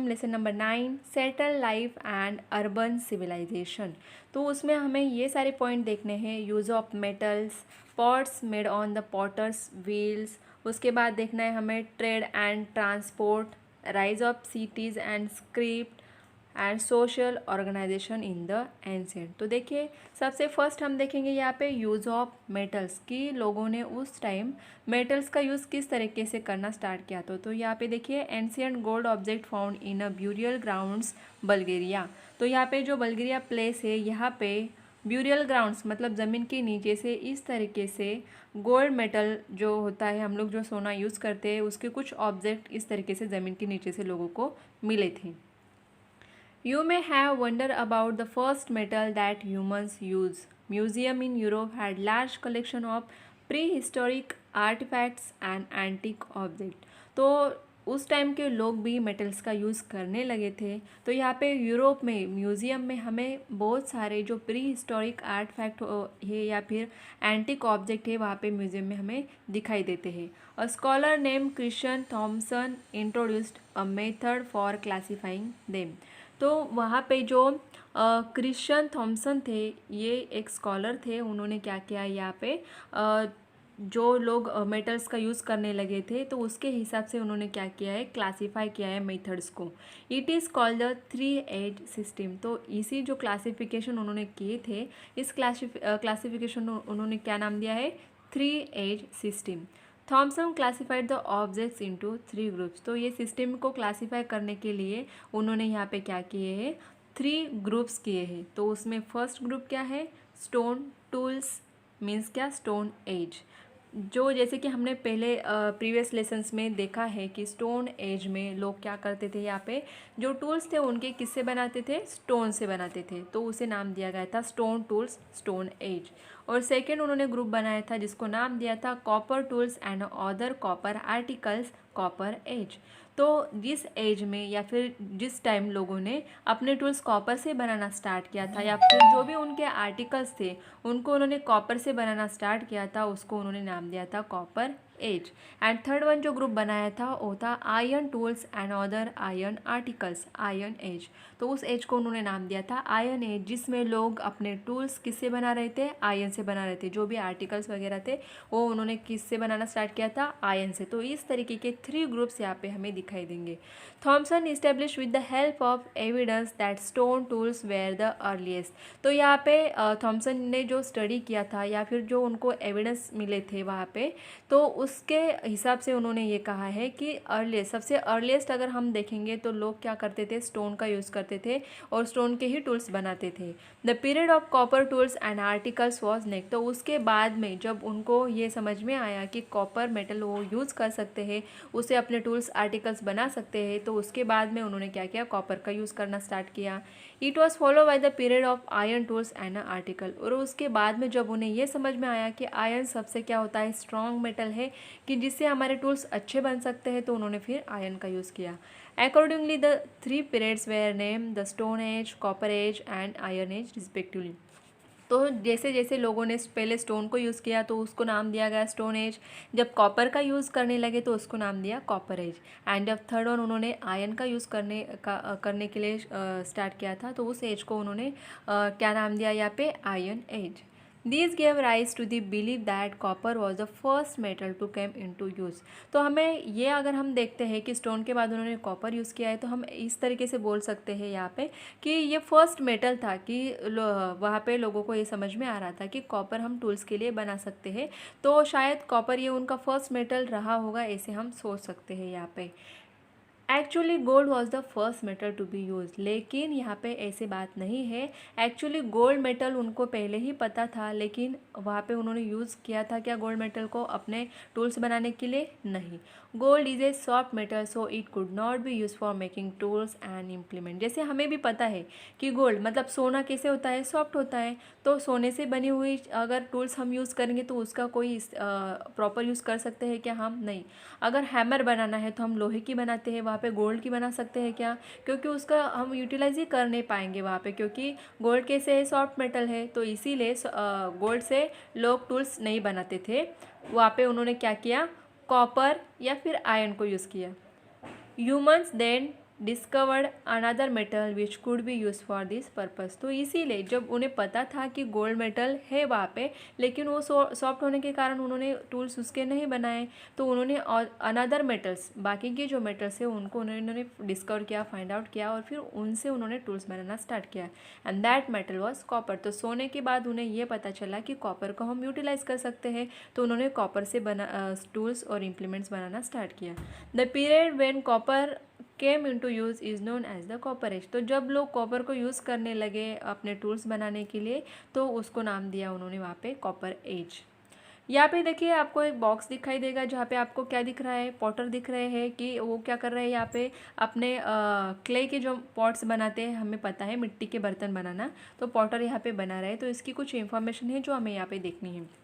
हम lesson number 9 settle life and urban civilization. तो उसमें हमें ये सारे पॉइंट देखने हैं। Use of metals, pots made on the potter's wheels. उसके बाद देखना है हमें trade and transport, rise of cities and script and social organisation in the ancient. तो देखिए सबसे फर्स्ट हम देखेंगे यहाँ पे यूज़ ऑफ मेटल्स कि लोगों ने उस टाइम मेटल्स का यूज़ किस तरीके से करना स्टार्ट किया। तो यहाँ पे देखिए ancient gold object found in a burial grounds Bulgaria. तो यहाँ पे जो बल्गेरिया प्लेस है यहाँ पे ब्यूरियल ग्राउंड्स मतलब ज़मीन के नीचे से इस तरीके से गोल्ड मेटल जो होता है, हम लोग जो सोना यूज़ करते हैं, उसके कुछ ऑब्जेक्ट इस तरीके से ज़मीन के नीचे से लोगों को मिले थे। You may have wondered about the first metal that humans use. Museum in Europe had large collection of prehistoric artifacts and antique objects. तो उस टाइम के लोग भी मेटल्स का यूज़ करने लगे थे। तो यहाँ पे यूरोप में म्यूज़ियम में हमें बहुत सारे जो प्री हिस्टोरिक आर्टफैक्ट है या फिर एंटिक ऑब्जेक्ट है वहाँ पे म्यूज़ियम में हमें दिखाई देते हैं। A scholar name Christian Thomsen introduced a method for classifying them. तो वहाँ पे जो क्रिश्चियन थॉमसन थे, ये एक स्कॉलर थे। उन्होंने क्या किया यहाँ पे जो लोग मेटल्स का यूज़ करने लगे थे तो उसके हिसाब से उन्होंने क्या किया है, क्लासीफाई किया है मेथड्स को। It is called the 3 age system. तो इसी जो क्लासिफिकेशन उन्होंने किए थे, इस क्लासिफिकेशन उन्होंने क्या नाम दिया है, 3 age system. Thomsen classified the objects into 3 groups. तो ये सिस्टम को क्लासीफाई करने के लिए उन्होंने यहाँ पे क्या किए हैं, 3 ग्रुप्स किए हैं। तो उसमें फर्स्ट ग्रुप क्या है, स्टोन टूल्स, मीन्स क्या, स्टोन एज। जो जैसे कि हमने पहले प्रीवियस लेसन्स में देखा है कि स्टोन एज में लोग क्या करते थे, यहाँ पे जो टूल्स थे उनके किससे बनाते थे, स्टोन से बनाते थे। तो उसे नाम दिया गया था स्टोन टूल्स, स्टोन एज। और सेकेंड उन्होंने ग्रुप बनाया था जिसको नाम दिया था copper tools and other copper articles, copper age. तो जिस एज में या फिर जिस टाइम लोगों ने अपने टूल्स कॉपर से बनाना स्टार्ट किया था या फिर जो भी उनके आर्टिकल्स थे उनको उन्होंने कॉपर से बनाना स्टार्ट किया था, उसको उन्होंने नाम दिया था copper age. And third one जो ग्रुप बनाया था वो था iron tools and other iron articles, iron age. तो उस एज को उन्होंने नाम दिया था आयरन एज, जिसमें लोग अपने टूल्स किससे बना रहे थे, आयरन से बना रहे थे। जो भी आर्टिकल्स वगैरह थे वो उन्होंने किससे बनाना स्टार्ट किया था, आयरन से। तो इस तरीके के 3 ग्रुप्स यहाँ पे हमें दिखाई देंगे। Thomsen establish with the help of evidence that stone tools were the earliest. तो यहाँ पे थॉमसन ने जो स्टडी किया था या फिर जो उनको एविडेंस मिले थे वहाँ पे, तो उसके हिसाब से उन्होंने ये कहा है कि अर्लीस्ट, सबसे अर्लीस्ट अगर हम देखेंगे तो लोग क्या करते थे, स्टोन का यूज़ करते थे और स्टोन के ही टूल्स बनाते थे। The period of copper tools and articles was next. तो उसके बाद में जब उनको ये समझ में आया कि कॉपर मेटल वो यूज़ कर सकते हैं, उसे अपने टूल्स आर्टिकल्स बना सकते हैं, तो उसके बाद में उन्होंने क्या किया, कॉपर का यूज़ करना स्टार्ट किया। It was follow by the period of iron tools and article. और उसके बाद में जब उन्हें ये समझ में आया कि आयरन सबसे क्या होता है, स्ट्रॉन्ग मेटल है कि जिससे हमारे टूल्स अच्छे बन सकते हैं, तो उन्होंने फिर आयरन का यूज़ किया। Accordingly the 3 periods were name the stone age, copper age and iron age respectively. तो जैसे जैसे लोगों ने पहले स्टोन को यूज़ किया तो उसको नाम दिया गया स्टोन एज। जब कॉपर का यूज़ करने लगे तो उसको नाम दिया कॉपर एज। एंड जब थर्ड वन उन्होंने आयरन का यूज़ करने के लिए स्टार्ट किया था तो उस एज को उन्होंने क्या नाम दिया यहाँ पे, iron age. These gave rise to the belief that copper was the first metal to come into use। तो हमें ये अगर हम देखते हैं कि स्टोन के बाद उन्होंने कॉपर यूज़ किया है तो हम इस तरीके से बोल सकते हैं यहाँ पे कि ये फर्स्ट मेटल था कि वहाँ पे लोगों को ये समझ में आ रहा था कि कॉपर हम टूल्स के लिए बना सकते हैं। तो शायद कॉपर ये उनका फर्स्ट मेटल रहा होगा, ऐसे हम सोच सकते हैं यहाँ पे। Actually gold was the first metal to be use. लेकिन यहाँ पे ऐसी बात नहीं है। एक्चुअली गोल्ड मेटल उनको पहले ही पता था, लेकिन वहाँ पे उन्होंने यूज़ किया था क्या, गोल्ड मेटल को अपने टूल्स बनाने के लिए नहीं। Gold is a soft metal so it could not be use for making tools and implement. जैसे हमें भी पता है कि गोल्ड मतलब सोना कैसे होता है, सॉफ्ट होता है। तो सोने से बनी हुई अगर टूल्स हम यूज़ करेंगे तो उसका कोई प्रॉपर यूज़ कर सकते हैं क्या, हम नहीं। अगर हैमर बनाना है तो हम लोहे की बनाते हैं, वहाँ पे गोल्ड की बना सकते हैं क्या, क्योंकि उसका हम यूटिलाइज ही कर नहीं पाएंगे वहाँ पे, क्योंकि गोल्ड कैसे है, सॉफ्ट मेटल है। तो इसीलिए गोल्ड से लोग टूल्स नहीं बनाते थे। वहाँ पे उन्होंने क्या किया, कॉपर या फिर आयरन को यूज़ किया। Humans then discovered another metal which could be use for this purpose. तो इसीलिए जब उन्हें पता था कि गोल्ड मेटल है वहाँ पे, लेकिन वो सॉफ्ट होने के कारण उन्होंने टूल्स उसके नहीं बनाए, तो उन्होंने अनदर मेटल्स, बाकी के जो मेटल्स है उनको उन्होंने डिस्कवर किया, फाइंड आउट किया, और फिर उनसे उन्होंने टूल्स बनाना स्टार्ट किया। And that metal was copper. तो सोने के बाद उन्हें ये पता चला कि कॉपर को हम यूटिलाइज कर सकते हैं, तो उन्होंने कॉपर से टूल्स और इम्प्लीमेंट्स बनाना स्टार्ट किया। The period when copper came into use is known as the copper age. तो जब लोग कॉपर को यूज़ करने लगे अपने टूल्स बनाने के लिए, तो उसको नाम दिया उन्होंने वहाँ पे कॉपर एज। यहाँ पे देखिए आपको एक बॉक्स दिखाई देगा, जहाँ पे आपको क्या दिख रहा है, पॉटर दिख रहे हैं कि वो क्या कर रहे हैं यहाँ पे अपने क्ले के जो पॉट्स बनाते हैं, हमें पता है मिट्टी के बर्तन बनाना, तो पॉटर यहाँ पे बना रहे हैं। तो इसकी कुछ इन्फॉर्मेशन है जो हमें यहाँ पे देखनी है।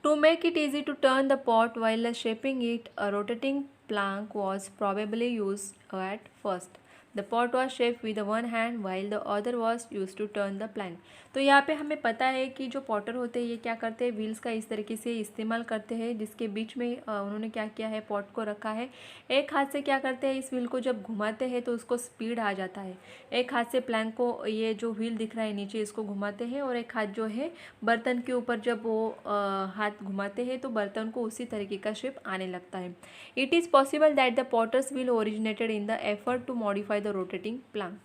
To make it easy to turn the pot while shaping it, a rotating plank was probably used at first. The pot was shaped with one hand while the other was used to turn the plank. तो यहाँ पे हमें पता है कि जो Potter होते हैं ये क्या करते हैं, व्हील्स का इस तरीके से इस्तेमाल करते हैं, जिसके बीच में उन्होंने क्या किया है, पॉट को रखा है। एक हाथ से क्या करते हैं, इस व्हील को जब घुमाते हैं तो उसको स्पीड आ जाता है। एक हाथ से प्लैंक को, ये जो व्हील दिख रहा है नीचे, इसको घुमाते हैं, और एक हाथ जो है बर्तन के ऊपर जब वो हाथ घुमाते हैं तो बर्तन को उसी तरीके का शेप आने लगता है। It is possible that the potter's wheel originated in the effort to modify the rotating plank.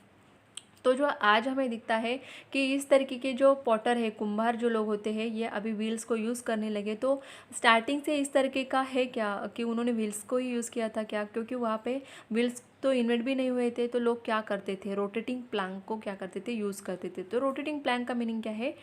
तो जो आज हमें दिखता है कि इस तरीके के जो पॉटर है, कुम्हार जो लोग होते हैं, ये अभी व्हील्स को यूज़ करने लगे। तो स्टार्टिंग से इस तरीके का है क्या कि उन्होंने व्हील्स को ही यूज़ किया था क्या, क्योंकि वहाँ पे व्हील्स तो इन्वेंट भी नहीं हुए थे, तो लोग क्या करते थे, रोटेटिंग प्लैंक को क्या करते थे, यूज़ करते थे। तो रोटेटिंग प्लैंक का मीनिंग क्या है,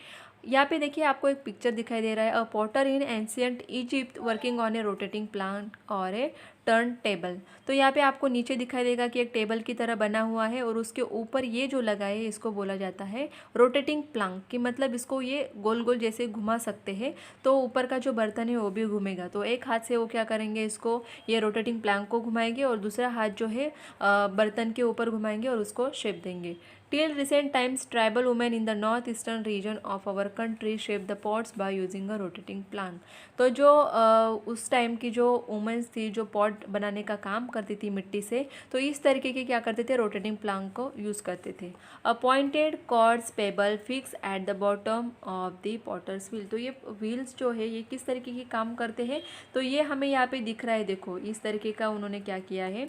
यहाँ पे देखिए आपको एक पिक्चर दिखाई दे रहा है, a potter in ancient Egypt working on a rotating plant और ए टर्न टेबल। तो यहाँ पे आपको नीचे दिखाई देगा कि एक टेबल की तरह बना हुआ है, और उसके ऊपर ये जो लगा है इसको बोला जाता है रोटेटिंग प्लांक, कि मतलब इसको ये गोल गोल जैसे घुमा सकते हैं, तो ऊपर का जो बर्तन है वो भी घूमेगा। तो एक हाथ से वो क्या करेंगे, इसको ये रोटेटिंग प्लांक को घुमाएंगे, और दूसरा हाथ जो है बर्तन के ऊपर घुमाएंगे और उसको शेप देंगे। Till recent times, tribal women in the northeastern region of our country shaped the pots by using a rotating plant. तो जो उस टाइम की जो वुमेंस थी, जो पॉट बनाने का काम करती थी मिट्टी से, तो इस तरीके के क्या करते थे, रोटेटिंग प्लांक को यूज़ करते थे। A pointed cords pebble fix at the bottom of the potter's wheel. तो ये व्हील्स जो है ये किस तरीके के काम करते हैं, तो ये हमें यहाँ पे दिख रहा है, देखो इस तरीके का उन्होंने क्या किया है,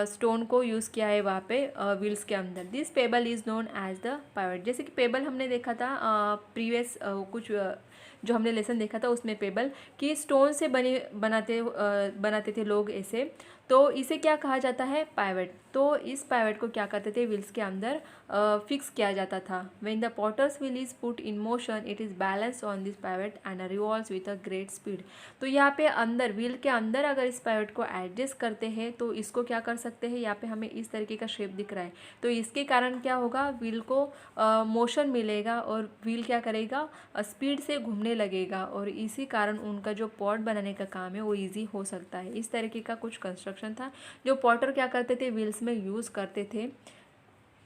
स्टोन को यूज़ किया है वहाँ पे व्हील्स के अंदर। This pebble is known as the pivot. जैसे कि पेबल हमने देखा था प्रीवियस कुछ जो हमने लेसन देखा था उसमें, पेबल कि स्टोन से बनाते थे लोग ऐसे, तो इसे क्या कहा जाता है, पाइवट। तो इस पाइवट को क्या करते थे, व्हील्स के अंदर फिक्स किया जाता था। When the potter's wheel is put in motion it is balance on this pivot and revolves with a great speed. तो यहाँ पे अंदर, व्हील के अंदर अगर इस पाइवट को एडजस्ट करते हैं तो इसको क्या कर सकते हैं, यहाँ पे हमें इस तरीके का शेप दिख रहा है, तो इसके कारण क्या होगा, व्हील को मोशन मिलेगा और व्हील क्या करेगा, स्पीड से घूमने लगेगा, और इसी कारण उनका जो पॉट बनाने का काम है वो ईजी हो सकता है। इस तरीके का कुछ कंस्ट्रक्शन था जो पॉटर क्या करते थे, व्हील्स में यूज़ करते थे।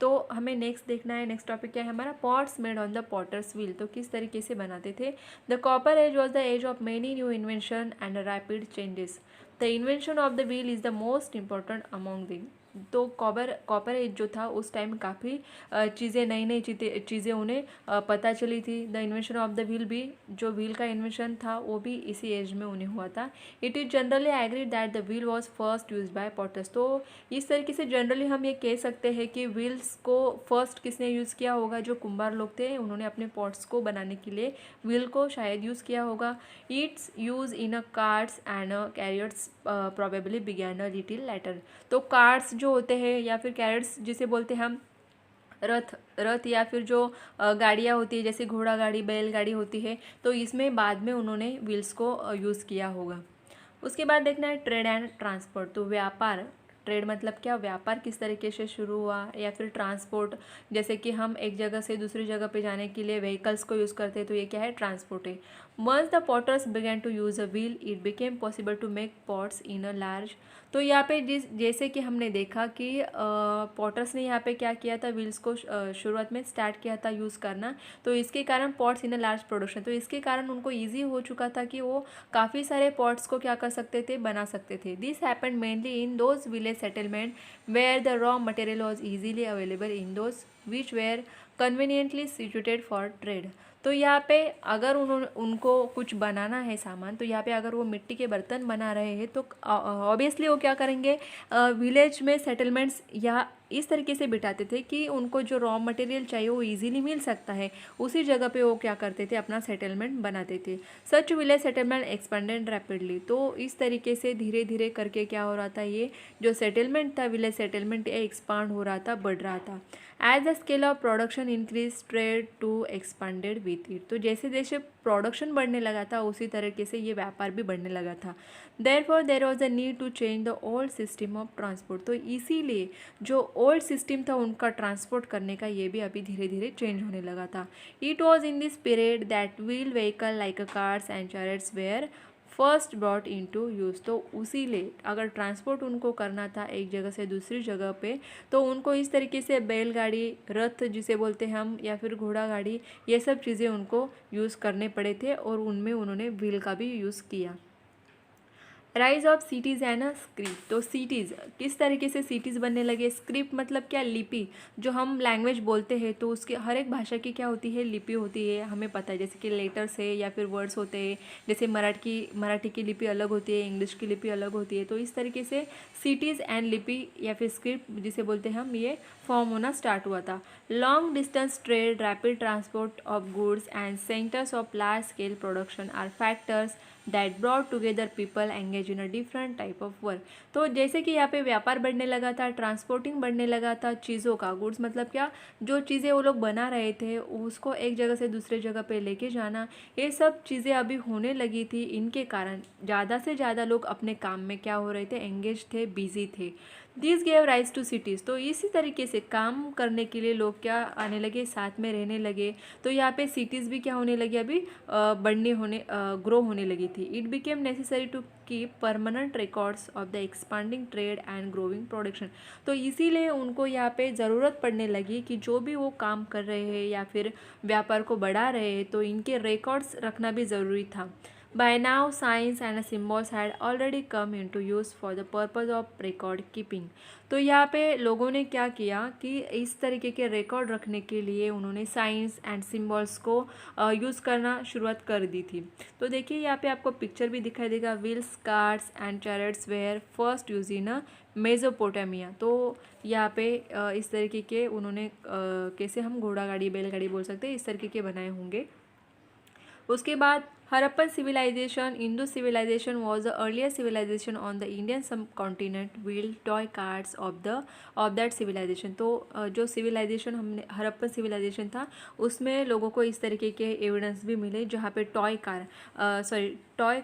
तो हमें नेक्स्ट देखना है, नेक्स्ट टॉपिक क्या है हमारा, pots made on the potter's wheel. तो किस तरीके से बनाते थे। The copper age was the age of many new invention and rapid changes. The invention of the wheel is the most important among them. तो कॉपर एज जो था उस टाइम काफ़ी चीज़ें, नई नई चीज़ें उन्हें पता चली थी। The invention of the wheel भी, जो व्हील का इन्वेंशन था वो भी इसी एज में उन्हें हुआ था। It is generally agreed that the wheel was first use by potters. तो इस तरीके से जनरली हम ये कह सकते हैं कि व्हील्स को फर्स्ट किसने यूज़ किया होगा, जो कुम्हार लोग थे उन्होंने अपने पॉट्स को बनाने के लिए व्हील को शायद यूज़ किया होगा। It's use in a carts and carriers probably began a little letter. तो कार्ट्स जो होते हैं या फिर कैरियर्स जिसे बोलते हैं हम, रथ या फिर जो गाड़ियाँ होती है जैसे घोड़ा गाड़ी, बैल गाड़ी होती है, तो इसमें बाद में उन्होंने व्हील्स को यूज़ किया होगा। उसके बाद देखना है ट्रेड एंड ट्रांसपोर्ट। तो व्यापार, ट्रेड मतलब क्या, व्यापार किस तरीके से शुरू हुआ, या फिर ट्रांसपोर्ट, जैसे कि हम एक जगह से दूसरी जगह पे जाने के लिए व्हीकल्स को यूज़ करते हैं, तो ये क्या है, ट्रांसपोर्ट है। Once the potters began to use a wheel, it became possible to make pots in a large. तो यहाँ पे जैसे कि हमने देखा कि पॉटर्स ने यहाँ पे क्या किया था, व्हील्स को शुरुआत में स्टार्ट किया था यूज़ करना, तो इसके कारण pots in a large production, तो इसके कारण उनको ईजी हो चुका था कि वो काफ़ी सारे पॉट्स को क्या कर सकते थे, बना सकते थे. This happened mainly in those village settlement where the raw material was easily available in those which were conveniently situated for trade. तो यहाँ पे अगर उनको कुछ बनाना है सामान, तो यहाँ पे अगर वो मिट्टी के बर्तन बना रहे हैं तो ऑब्वियसली वो क्या करेंगे, विलेज में सेटलमेंट्स या इस तरीके से बिठाते थे कि उनको जो रॉ मटेरियल चाहिए वो इजीली मिल सकता है, उसी जगह पे वो क्या करते थे, अपना सेटलमेंट बनाते थे. सच विलेज सेटलमेंट एक्सपेंडेड रैपिडली. तो इस तरीके से धीरे धीरे करके क्या हो रहा था, ये जो सेटलमेंट था, विलेज सेटलमेंट, ये एक्सपांड हो रहा था, बढ़ रहा था. As the scale of production increase, trade too expanded with it. तो जैसे जैसे प्रोडक्शन बढ़ने लगा था उसी तरीके से ये व्यापार भी बढ़ने लगा था. Therefore there was a need to change the old system of transport. तो इसीलिए जो ओल्ड सिस्टम था उनका ट्रांसपोर्ट करने का, ये भी अभी धीरे धीरे चेंज होने लगा था. It was in this period that wheel vehicle like a cars and chariots were first brought into use. तो उसीलिए अगर ट्रांसपोर्ट उनको करना था एक जगह से दूसरी जगह पे, तो उनको इस तरीके से बैलगाड़ी, रथ जिसे बोलते हैं हम, या फिर घोड़ा गाड़ी, ये सब चीज़ें उनको यूज़ करने पड़े थे, और उनमें उन्होंने व्हील का भी यूज़ किया. Rise of cities and a script. तो सिटीज़ किस तरीके से सिटीज़ बनने लगे. स्क्रिप्ट मतलब क्या, लिपि. जो हम लैंग्वेज बोलते हैं तो उसके हर एक भाषा की क्या होती है, लिपि होती है, हमें पता है. जैसे कि लेटर्स है या फिर वर्ड्स होते हैं. जैसे मराठी की लिपि अलग होती है, इंग्लिश की लिपि अलग होती है. तो इस तरीके से सिटीज़ एंड लिपि या फिर स्क्रिप्ट जिसे बोलते हैं हम, ये फॉर्म होना स्टार्ट हुआ था. Long distance trade, rapid transport of goods and centres of large scale production are factors that brought together people engage in a different type of work. तो जैसे कि यहाँ पे व्यापार बढ़ने लगा था, ट्रांसपोर्टिंग बढ़ने लगा था चीज़ों का. गुड्स मतलब क्या, जो चीज़ें वो लोग बना रहे थे उसको एक जगह से दूसरे जगह पे लेके जाना, ये सब चीज़ें अभी होने लगी थी. इनके कारण ज़्यादा से ज़्यादा लोग अपने काम में क्या हो रहे थे, एंगेज थे, बिजी थे. This gave rise to cities. तो इसी तरीके से काम करने के लिए लोग क्या आने लगे, साथ में रहने लगे. तो यहाँ पे सिटीज़ भी क्या होने लगी, अभी ग्रो होने लगी थी. It became necessary to keep permanent records of the expanding trade and growing production. तो इसीलिए उनको यहाँ पे ज़रूरत पड़ने लगी कि जो भी वो काम कर रहे हैं या फिर व्यापार को बढ़ा रहे हैं, तो इनके रिकॉर्ड्स रखना भी ज़रूरी था. By now, signs and symbols had already come into use for the purpose of record keeping. तो यहाँ पे लोगों ने क्या किया कि इस तरीके के रिकॉर्ड रखने के लिए उन्होंने साइंस एंड सिम्बॉल्स को यूज़ करना शुरुआत कर दी थी. तो देखिए यहाँ पे आपको पिक्चर भी दिखाई देगा. Wheels, carts and chariots were first use in a Mesopotamia. तो यहाँ पे इस तरीके के उन्होंने कैसे हम घोड़ा गाड़ी, बैलगाड़ी बोल सकते हैं, इस तरीके के बनाए होंगे. उसके बाद Harappan civilization, Indus civilization was the earlier civilization on the Indian subcontinent. Wheel toy carts of that civilization. तो जो सिविलाइजेशन हमने हरप्पन सिविलाइजेशन था, उसमें लोगों को इस तरीके के एविडेंस भी मिले जहाँ पे टॉय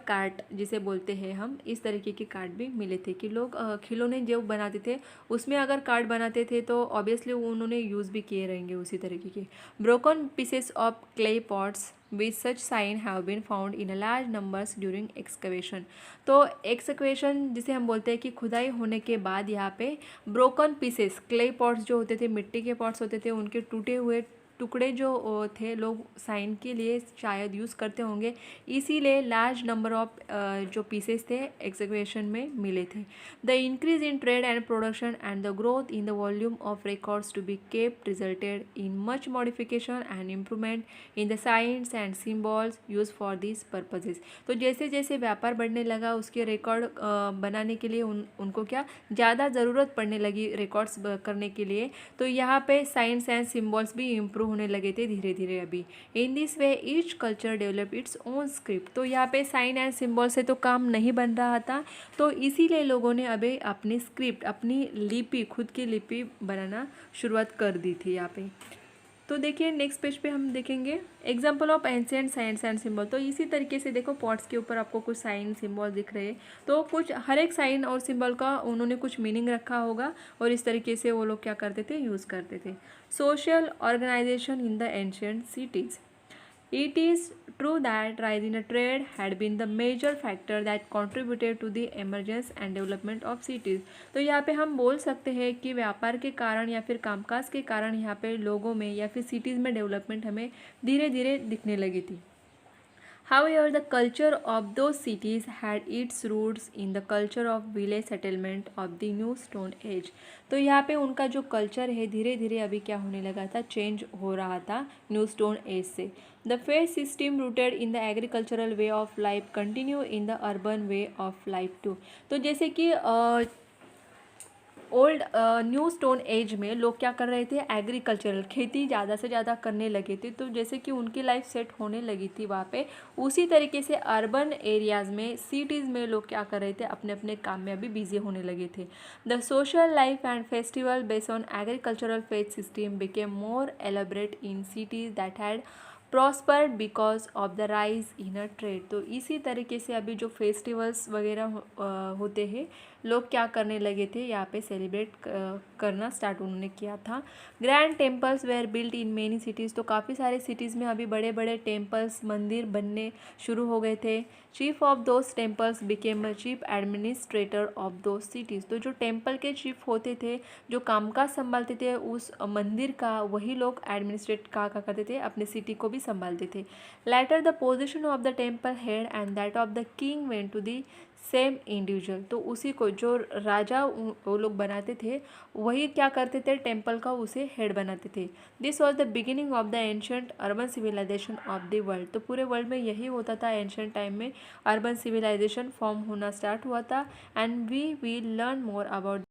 कार्ट जिसे बोलते हैं हम, इस तरीके के कार्ड भी मिले थे कि लोग खिलौने जो बनाते थे उसमें अगर कार्ड बनाते थे तो ऑब्वियसली उन्होंने यूज़ भी किए रहेंगे उसी तरीके के. Broken pieces of clay pots with such sign have been found in a large numbers during excavation. तो एक्सकवेशन जिसे हम बोलते हैं कि खुदाई होने के बाद यहाँ पे ब्रोकन पीसेस, क्ले पॉट्स जो होते थे, मिट्टी के पॉट्स होते थे, उनके टूटे हुए टुकड़े जो थे लोग साइन के लिए शायद यूज़ करते होंगे, इसीलिए लार्ज नंबर ऑफ जो पीसेस थे एक्सकवेशन में मिले थे. The increase in trade and production and the growth in the volume of records to be kept resulted in much modification and improvement in the science and symbols use for this purposes. तो जैसे जैसे व्यापार बढ़ने लगा उसके record बनाने के लिए उनको क्या ज़्यादा ज़रूरत पड़ने लगी रिकॉर्ड्स करने के लिए. तो यहाँ पे साइंस एंड सिम्बॉल्स भी इम्प्रूव होने लगे थे धीरे धीरे अभी. In this way each culture develop its own script. तो यहाँ पे साइन एंड सिम्बॉल से तो काम नहीं बन रहा था, तो इसीलिए लोगों ने अभी अपनी स्क्रिप्ट, अपनी लिपि, खुद की लिपि बनाना शुरुआत कर दी थी यहाँ पे. तो देखिए नेक्स्ट पेज पे हम देखेंगे example of ancient science and symbol. तो इसी तरीके से देखो पॉट्स के ऊपर आपको कुछ साइन सिंबल दिख रहे हैं, तो कुछ हर एक साइन और सिंबल का उन्होंने कुछ मीनिंग रखा होगा और इस तरीके से वो लोग क्या करते थे, यूज़ करते थे. Social organisation in the ancient cities. It is true that rise in a trade had been the major factor that contributed to the emergence and development of cities. तो यहाँ पे हम बोल सकते हैं कि व्यापार के कारण या फिर कामकाज के कारण यहाँ पे लोगों में या फिर सिटीज़ में डेवलपमेंट हमें धीरे धीरे दिखने लगी थी. However, the culture of those cities had its roots in the culture of village settlement of the New Stone Age. तो यहाँ पे उनका जो कल्चर है धीरे धीरे अभी क्या होने लगा था, चेंज हो रहा था न्यू स्टोन एज से. The face system rooted in the agricultural way of life continue in the urban way of life too. तो जैसे कि ओल्ड न्यू स्टोन एज में लोग क्या कर रहे थे, एग्रीकल्चरल खेती ज़्यादा से ज़्यादा करने लगे थे. तो जैसे कि उनकी लाइफ सेट होने लगी थी वहाँ पे, उसी तरीके से अर्बन एरियाज़ में सिटीज़ में लोग क्या कर रहे थे, अपने अपने काम में अभी बिजी होने लगे थे. The social life and festival based on agricultural faith system became more elaborate in cities that had prospered because of the rise in a trade. तो इसी तरीके से अभी जो फेस्टिवल्स वगैरह होते हैं, लोग क्या करने लगे थे, यहाँ पे सेलिब्रेट करना स्टार्ट उन्होंने किया था. Grand temples were built in many cities. तो काफ़ी सारे सिटीज़ में अभी बड़े बड़े टेम्पल्स, मंदिर बनने शुरू हो गए थे. Chief of those temples became a chief administrator of those cities. तो जो टेम्पल के चीफ होते थे, जो कामकाज संभालते थे उस मंदिर का, वही लोग एडमिनिस्ट्रेट का करते थे, अपने सिटी को भी संभालते थे. Later the position of the temple head and that of the king went to the same individual. तो उसी को जो राजा वो लोग बनाते थे, वही क्या करते थे, टेम्पल का उसे हेड बनाते थे. This was the beginning of the ancient urban civilisation of the world. तो पूरे वर्ल्ड में यही होता था, एंशंट टाइम में अर्बन सिविलाइजेशन फॉर्म होना स्टार्ट हुआ था. And we will learn more about